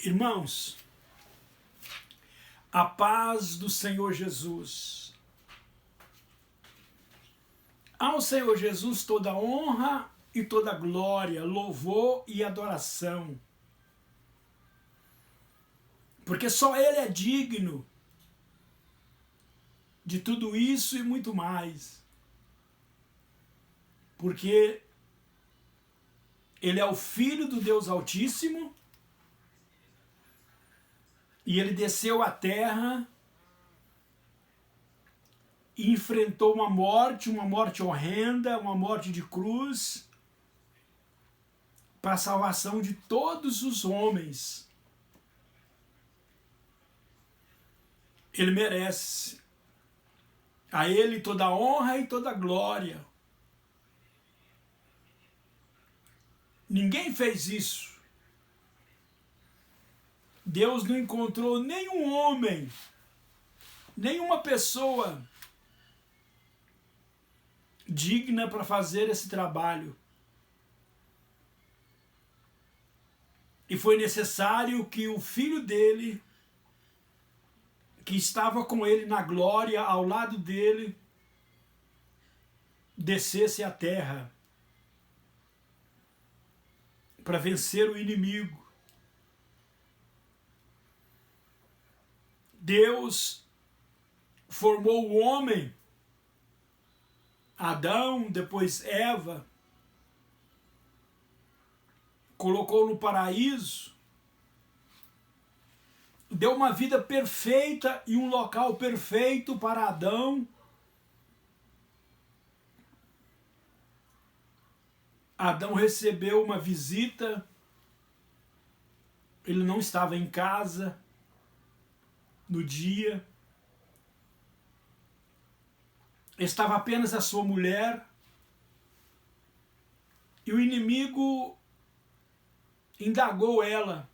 Irmãos, a paz do Senhor Jesus. Ao Senhor Jesus toda honra e toda glória, louvor e adoração. Porque só Ele é digno de tudo isso e muito mais. Porque Ele é o Filho do Deus Altíssimo e Ele desceu à terra e enfrentou uma morte horrenda, uma morte de cruz, para a salvação de todos os homens. Ele merece. A Ele toda a honra e toda a glória. Ninguém fez isso. Deus não encontrou nenhum homem, nenhuma pessoa digna para fazer esse trabalho. E foi necessário que o filho dele, que estava com ele na glória, ao lado dele, descesse à terra para vencer o inimigo. Deus formou o homem, Adão, depois Eva, colocou no paraíso, deu uma vida perfeita e um local perfeito para Adão. Adão recebeu uma visita, ele não estava em casa no dia, estava apenas a sua mulher, e o inimigo indagou ela.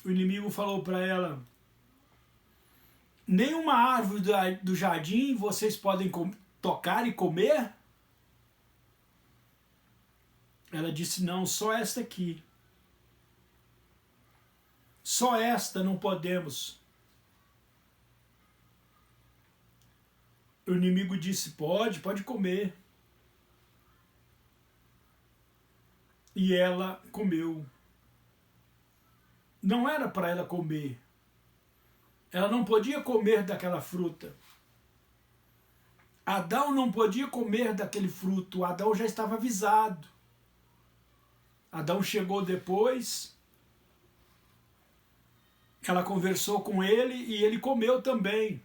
O inimigo falou para ela: nenhuma árvore do jardim vocês podem tocar e comer? Ela disse: não, só esta aqui. Só esta não podemos. O inimigo disse: pode comer. E ela comeu. Não era para ela comer. Ela não podia comer daquela fruta. Adão não podia comer daquele fruto. Adão já estava avisado. Adão chegou depois. Ela conversou com ele e ele comeu também.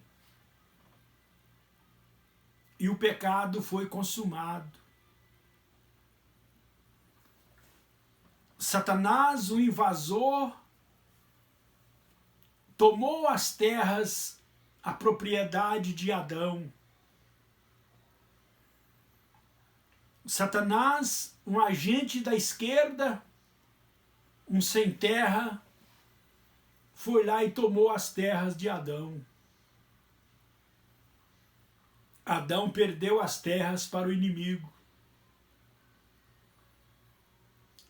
E o pecado foi consumado. Satanás, o invasor, tomou as terras, a propriedade de Adão. Satanás, um agente da esquerda, um sem terra, foi lá e tomou as terras de Adão. Adão perdeu as terras para o inimigo.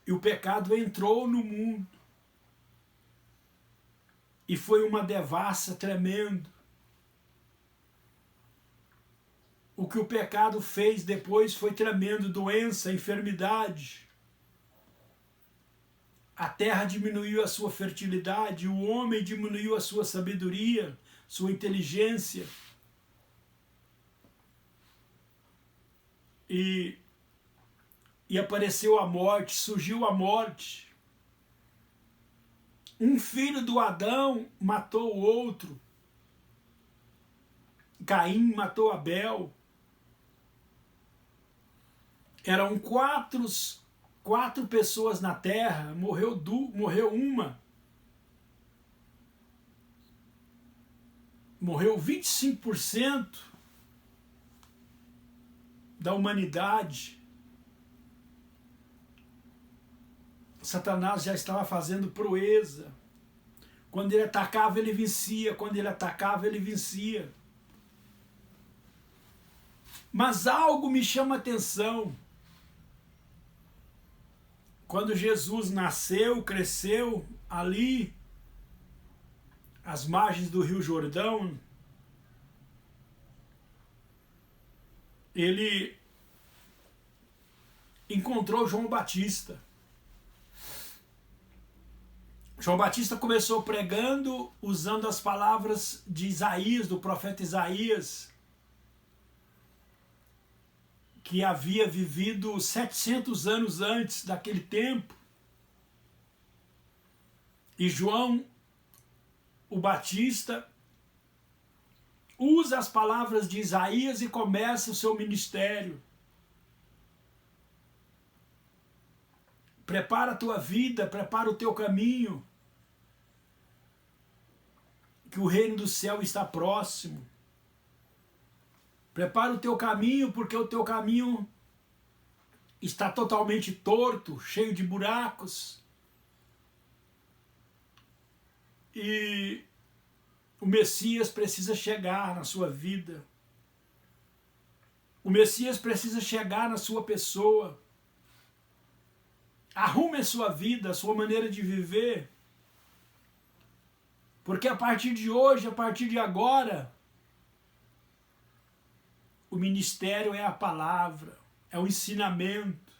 E o pecado entrou no mundo. E foi uma devassa tremenda. O que o pecado fez depois foi tremendo: doença, enfermidade. A terra diminuiu a sua fertilidade, o homem diminuiu a sua sabedoria, sua inteligência. E apareceu a morte, surgiu a morte. Um filho do Adão matou o outro. Caim matou Abel. Eram quatro pessoas na terra, morreu uma. Morreu 25% da humanidade. Satanás já estava fazendo proeza. Quando ele atacava, ele vencia. Quando ele atacava, ele vencia. Mas algo me chama a atenção. quando Jesus nasceu, cresceu ali, às margens do Rio Jordão, ele encontrou João Batista. João Batista começou pregando usando as palavras de Isaías, do profeta Isaías, que havia vivido 700 anos antes daquele tempo. E João, o Batista, usa as palavras de Isaías e começa o seu ministério. Prepara a tua vida, prepara o teu caminho, que o reino do céu está próximo. Prepara o teu caminho, porque o teu caminho está totalmente torto, cheio de buracos. E o Messias precisa chegar na sua vida. O Messias precisa chegar na sua pessoa. Arrume a sua vida, a sua maneira de viver. Porque a partir de hoje, a partir de agora, o ministério é a palavra, é o ensinamento.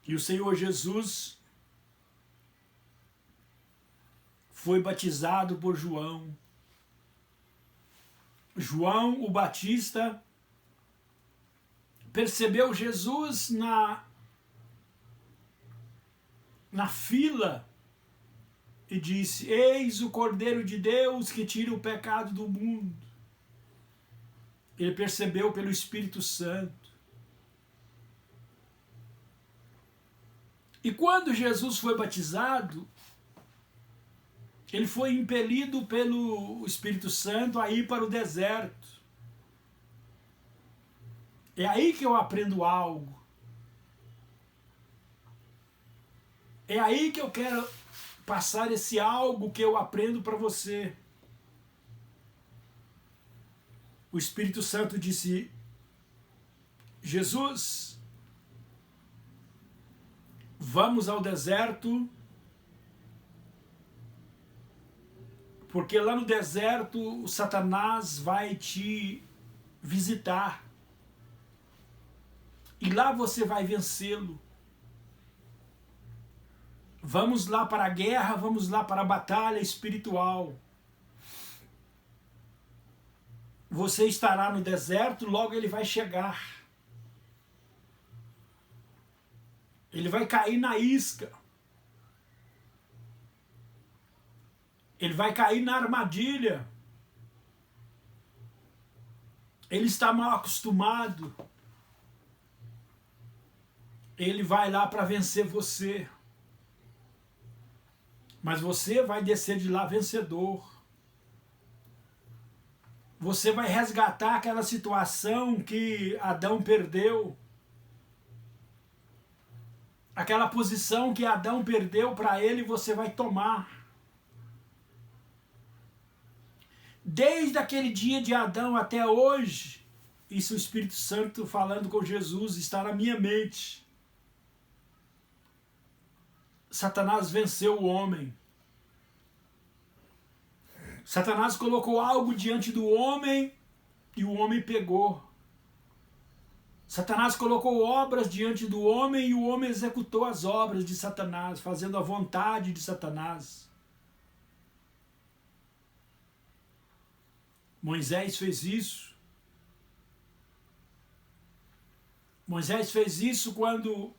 E o Senhor Jesus foi batizado por João. João, o Batista, percebeu Jesus na fila e disse: eis o Cordeiro de Deus que tira o pecado do mundo. Ele percebeu pelo Espírito Santo. E quando Jesus foi batizado, ele foi impelido pelo Espírito Santo a ir para o deserto. É aí que eu aprendo algo. É aí que eu quero passar esse algo que eu aprendo para você. O Espírito Santo disse: Jesus, vamos ao deserto, porque lá no deserto o Satanás vai te visitar. E lá você vai vencê-lo. Vamos lá para a guerra, vamos lá para a batalha espiritual. Você estará no deserto, logo ele vai chegar. Ele vai cair na isca. Ele vai cair na armadilha. Ele está mal acostumado. Ele vai lá para vencer você. Mas você vai descer de lá vencedor. Você vai resgatar aquela situação que Adão perdeu. Aquela posição que Adão perdeu para ele, você vai tomar. Desde aquele dia de Adão até hoje, isso o Espírito Santo falando com Jesus está na minha mente. Satanás venceu o homem. Satanás colocou algo diante do homem e o homem pegou. Satanás colocou obras diante do homem e o homem executou as obras de Satanás, fazendo a vontade de Satanás. Moisés fez isso. Moisés fez isso quando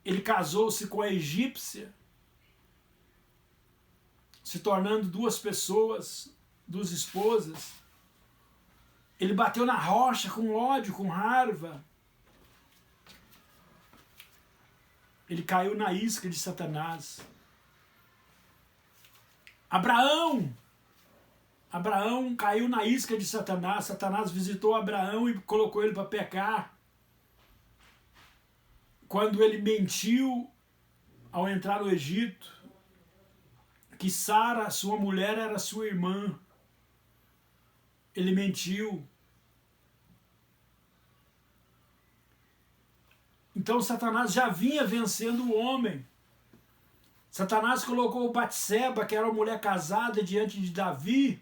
ele casou-se com a egípcia, se tornando duas pessoas, duas esposas. Ele bateu na rocha com ódio, com raiva. Ele caiu na isca de Satanás. Abraão caiu na isca de Satanás. Satanás visitou Abraão e colocou ele para pecar. Quando ele mentiu ao entrar no Egito, que Sara, sua mulher, era sua irmã. ele mentiu. Então Satanás já vinha vencendo o homem. Satanás colocou Batseba, que era uma mulher casada, diante de Davi.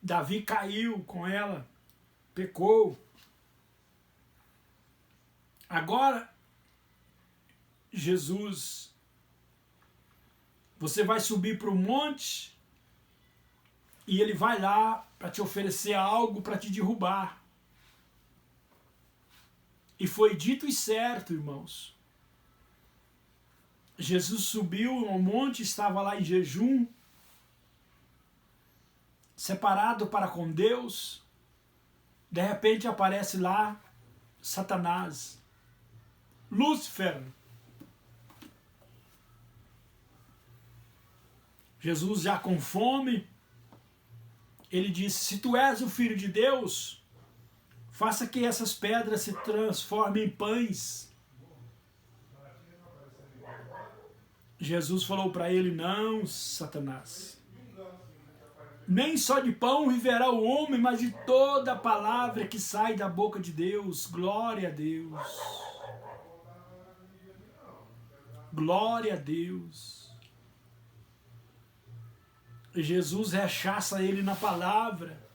Davi caiu com ela, pecou. Agora, Jesus, você vai subir para o monte e ele vai lá para te oferecer algo para te derrubar. E foi dito e certo, irmãos. Jesus subiu ao monte, estava lá em jejum, separado para com Deus. De repente aparece lá Satanás, Lúcifer. Jesus já com fome, ele disse: se tu és o Filho de Deus, faça que essas pedras se transformem em pães. Jesus falou para ele: não, Satanás, nem só de pão viverá o homem, mas de toda a palavra que sai da boca de Deus. Glória a Deus. Glória a Deus. E Jesus rechaça ele na palavra.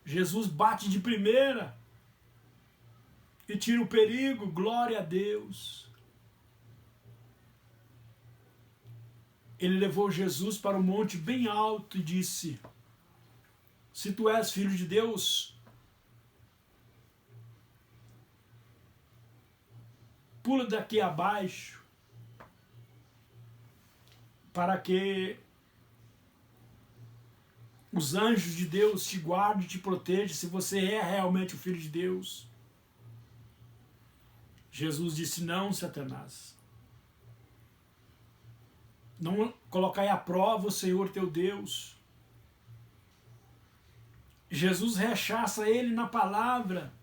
Jesus bate de primeira e tira o perigo. Glória a Deus. Ele levou Jesus para um monte bem alto e disse: se tu és filho de Deus, pula daqui abaixo, para que os anjos de Deus te guardem e te protejam, se você é realmente o Filho de Deus. Jesus disse: não, Satanás. Não colocai à prova o Senhor teu Deus. Jesus rechaça ele na palavra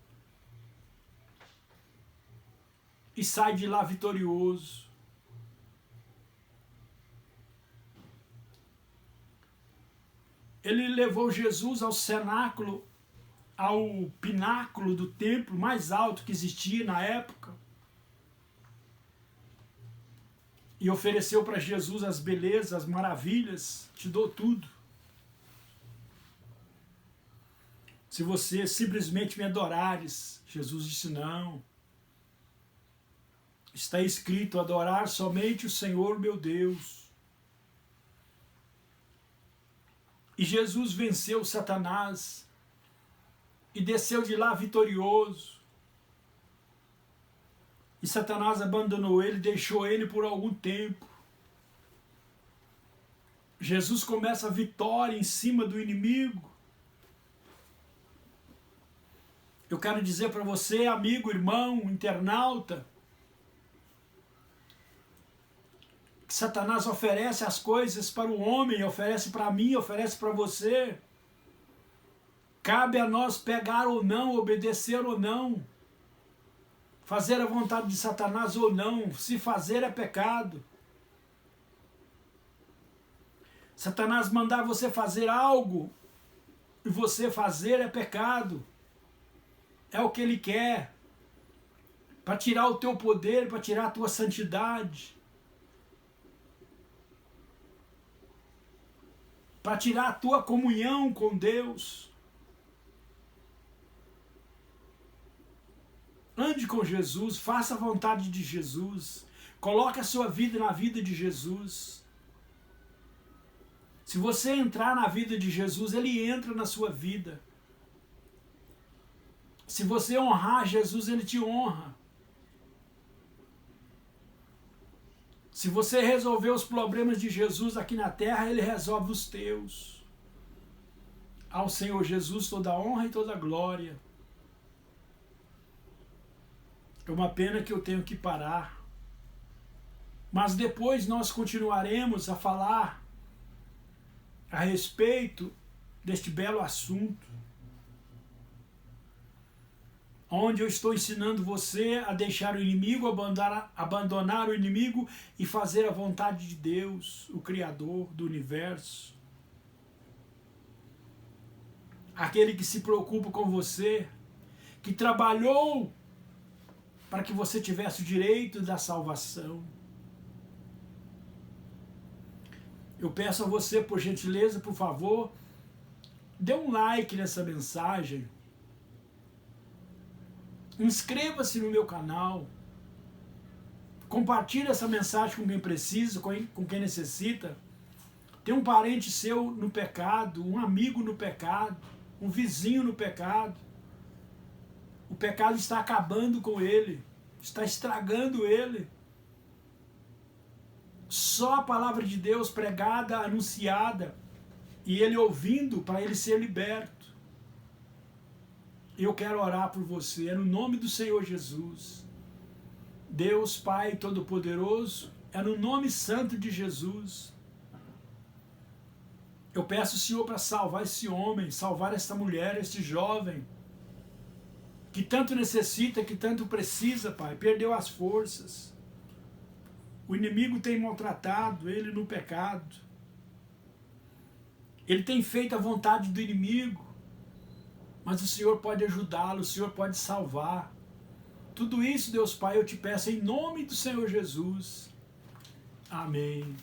e sai de lá vitorioso. Ele levou Jesus ao cenáculo, ao pináculo do templo mais alto que existia na época, e ofereceu para Jesus as belezas, as maravilhas. Te dou tudo, se você simplesmente me adorares. Jesus disse: não. Está escrito: adorar somente o Senhor meu Deus. E Jesus venceu Satanás e desceu de lá vitorioso. E Satanás abandonou ele, deixou ele por algum tempo. Jesus começa a vitória em cima do inimigo. Eu quero dizer para você, amigo, irmão, internauta, que Satanás oferece as coisas para o homem, oferece para mim, oferece para você. Cabe a nós pegar ou não, obedecer ou não, fazer a vontade de Satanás ou não. Se fazer é pecado. Satanás mandar você fazer algo e você fazer é pecado. É o que ele quer, para tirar o teu poder, para tirar a tua santidade, para tirar a tua comunhão com Deus. Ande com Jesus, faça a vontade de Jesus, coloque a sua vida na vida de Jesus. Se você entrar na vida de Jesus, ele entra na sua vida. Se você honrar Jesus, ele te honra. Se você resolver os problemas de Jesus aqui na terra, ele resolve os teus. Ao Senhor Jesus toda a honra e toda a glória. É uma pena que eu tenho que parar. Mas depois nós continuaremos a falar a respeito deste belo assunto, onde eu estou ensinando você a deixar o inimigo, abandonar o inimigo e fazer a vontade de Deus, o Criador do universo. aquele que se preocupa com você, que trabalhou para que você tivesse o direito da salvação. Eu peço a você, por gentileza, por favor, dê um like nessa mensagem, inscreva-se no meu canal, compartilhe essa mensagem com quem precisa, com quem necessita. Tem um parente seu no pecado, um amigo no pecado, um vizinho no pecado. O pecado está acabando com ele, está estragando ele. Só a palavra de Deus pregada, anunciada, e ele ouvindo, para ele ser liberto. Eu quero orar por você, é no nome do Senhor Jesus. Deus Pai Todo-Poderoso, é no nome santo de Jesus. Eu peço ao Senhor para salvar esse homem, salvar esta mulher, este jovem, que tanto necessita, que tanto precisa, Pai, perdeu as forças. O inimigo tem maltratado ele no pecado. Ele tem feito a vontade do inimigo, mas o Senhor pode ajudá-lo, o Senhor pode salvar. Tudo isso, Deus Pai, eu te peço em nome do Senhor Jesus. Amém.